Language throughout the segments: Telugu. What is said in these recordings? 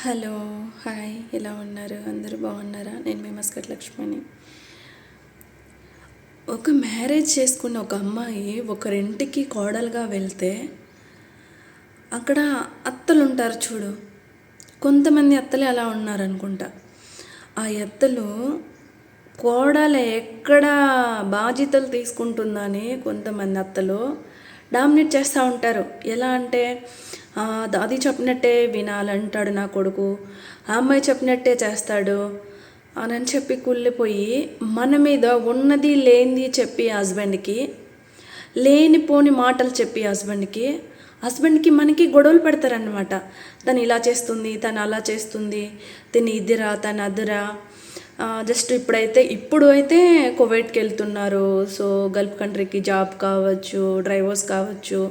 హలో, హాయ్, ఎలా ఉన్నారు? అందరూ బాగున్నారా? నేను మీ మస్కట్ లక్ష్మిని. ఒక మ్యారేజ్ చేసుకున్న ఒక అమ్మాయి ఒకరింటికి కోడలుగా వెళ్తే అక్కడ అత్తలు ఉంటారు చూడు. కొంతమంది అత్తలే అలా ఉన్నారనుకుంటా. ఆ అత్తలు కోడలు ఎక్కడ బాధ్యతలు తీసుకుంటుందని కొంతమంది అత్తలు డామినేట్ చేస్తూ ఉంటారు. ఎలా అంటే అది చెప్పినట్టే వినాలంటాడు నా కొడుకు, ఆ అమ్మాయి చెప్పినట్టే చేస్తాడు అని చెప్పి కుళ్ళిపోయి మన మీద ఉన్నది లేనిది చెప్పి హస్బెండ్కి, లేనిపోని మాటలు చెప్పి హస్బెండ్కి మనకి గొడవలు పెడతారనమాట. తను ఇలా చేస్తుంది, తను అలా చేస్తుంది, తను ఇదిరా, తను అదిరా. జస్ట్ ఇప్పుడు అయితే కువైట్కి వెళ్తున్నారు. సో గల్ఫ్ కంట్రీకి జాబ్ కావచ్చు, డ్రైవర్స్ కావచ్చు,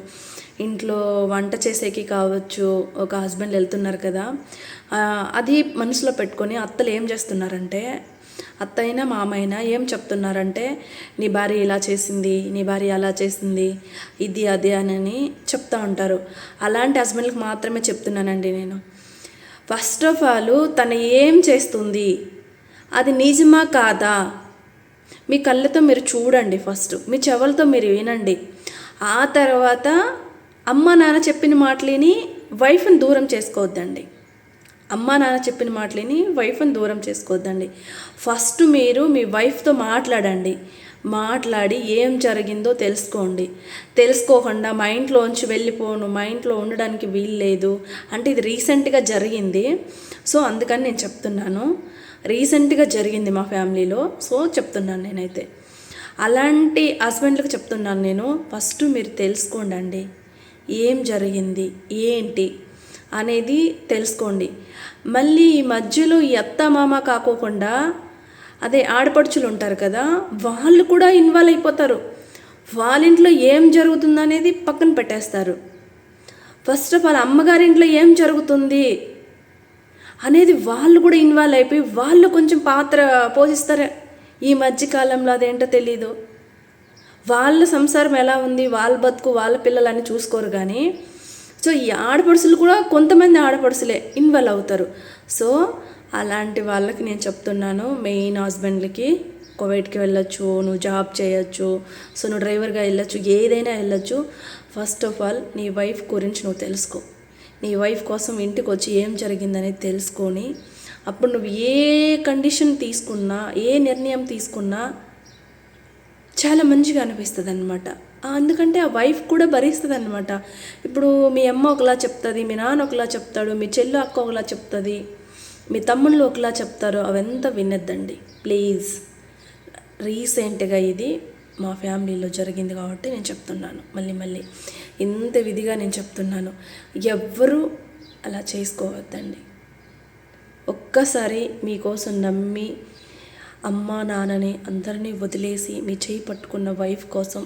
ఇంట్లో వంట చేసేకి కావచ్చు, ఒక హస్బెండ్ వెళ్తున్నారు కదా. అది మనసులో పెట్టుకొని అత్తలు ఏం చేస్తున్నారంటే, అత్త అయినా మామైనా ఏం చెప్తున్నారంటే, నీ భార్య ఇలా చేసింది, నీ భార్య అలా చేసింది, ఇది అది అని చెప్తూ ఉంటారు. అలాంటి హస్బెండ్కి మాత్రమే చెప్తున్నానండి నేను. ఫస్ట్ ఆఫ్ ఆల్ తను ఏం చేస్తుంది, అది నిజమా కాదా, మీ కళ్ళతో మీరు చూడండి. ఫస్ట్ మీ చెవులతో మీరు వినండి. ఆ తర్వాత అమ్మ నాన్న చెప్పిన మాటలని వైఫ్ని దూరం చేసుకోవద్దండి. అమ్మ నాన్న చెప్పిన మాటలని వైఫ్ని దూరం చేసుకోవద్దండి. ఫస్ట్ మీరు మీ వైఫ్తో మాట్లాడి ఏం జరిగిందో తెలుసుకోండి. తెలుసుకోకుండా మా ఇంట్లోంచి వెళ్ళిపోను, మా ఇంట్లో ఉండడానికి వీలు లేదు అంటే ఇది రీసెంట్గా జరిగింది. సో అందుకని నేను చెప్తున్నాను. రీసెంట్గా జరిగింది మా ఫ్యామిలీలో. సో చెప్తున్నాను నేనైతే. అలాంటి హస్బెండ్లకు చెప్తున్నాను నేను, ఫస్ట్ మీరు తెలుసుకోండి ఏం జరిగింది ఏంటి అనేది తెలుసుకోండి. మళ్ళీ ఈ మధ్యలో ఈ అత్త మామ కాకోకుండా అదే ఆడపడుచులు ఉంటారు కదా, వాళ్ళు కూడా ఇన్వాల్వ్ అయిపోతారు. వాళ్ళ ఇంట్లో ఏం జరుగుతుందనేది పక్కన పెట్టేస్తారు. ఫస్ట్ ఆఫ్ ఆల్ అమ్మగారింట్లో ఏం జరుగుతుంది అనేది వాళ్ళు కూడా ఇన్వాల్వ్ అయిపోయి వాళ్ళు కొంచెం పాత్ర పోషిస్తారు. ఈ మధ్యకాలంలో అదేంటో తెలీదు. వాళ్ళ సంసారం ఎలా ఉంది, వాళ్ళ బతుకు, వాళ్ళ పిల్లలని చూసుకోరు. కానీ సో ఈ ఆడపడుసులు కూడా కొంతమంది ఆడపడుసులే ఇన్వాల్వ్ అవుతారు. సో అలాంటి వాళ్ళకి నేను చెప్తున్నాను, మెయిన్ హస్బెండ్లకి, కువైట్కి వెళ్ళొచ్చు, నువ్వు జాబ్ చేయొచ్చు, సో నువ్వు డ్రైవర్గా వెళ్ళొచ్చు, ఏదైనా వెళ్ళొచ్చు. ఫస్ట్ ఆఫ్ ఆల్ నీ వైఫ్ గురించి నువ్వు తెలుసుకో. నీ వైఫ్ కోసం ఇంటికి వచ్చి ఏం జరిగిందనేది తెలుసుకొని అప్పుడు నువ్వు ఏ కండిషన్ తీసుకున్నా, ఏ నిర్ణయం తీసుకున్నా చాలా మంచిగా అనిపిస్తుంది అనమాట. ఎందుకంటే ఆ వైఫ్ కూడా భరిస్తుంది అనమాట. ఇప్పుడు మీ అమ్మ ఒకలా చెప్తుంది, మీ నాన్న ఒకలా చెప్తాడు, మీ చెల్లి అక్క ఒకలా చెప్తుంది, మీ తమ్ముళ్ళు ఒకలా చెప్తారు. అవంతా వినొద్దండి ప్లీజ్. రీసెంట్గా ఇది మా ఫ్యామిలీలో జరిగింది కాబట్టి నేను చెప్తున్నాను. మళ్ళీ ఇంత విధిగా నేను చెప్తున్నాను, ఎవ్వరూ అలా చేసుకోవద్దండి. ఒక్కసారి మీకోసం నమ్మి అమ్మ నాన్నని అందరినీ వదిలేసి మీ చేయి పట్టుకున్న వైఫ్ కోసం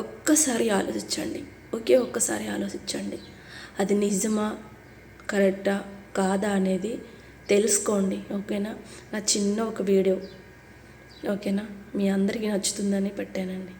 ఒక్కసారి ఆలోచించండి. ఒక్కసారి ఆలోచించండి. అది నిజమా, కరెక్టా, కాదా అనేది తెలుసుకోండి. ఓకేనా? నా చిన్న ఒక వీడియో, ఓకేనా, మీ అందరికీ నచ్చుతుందని పెట్టానండి.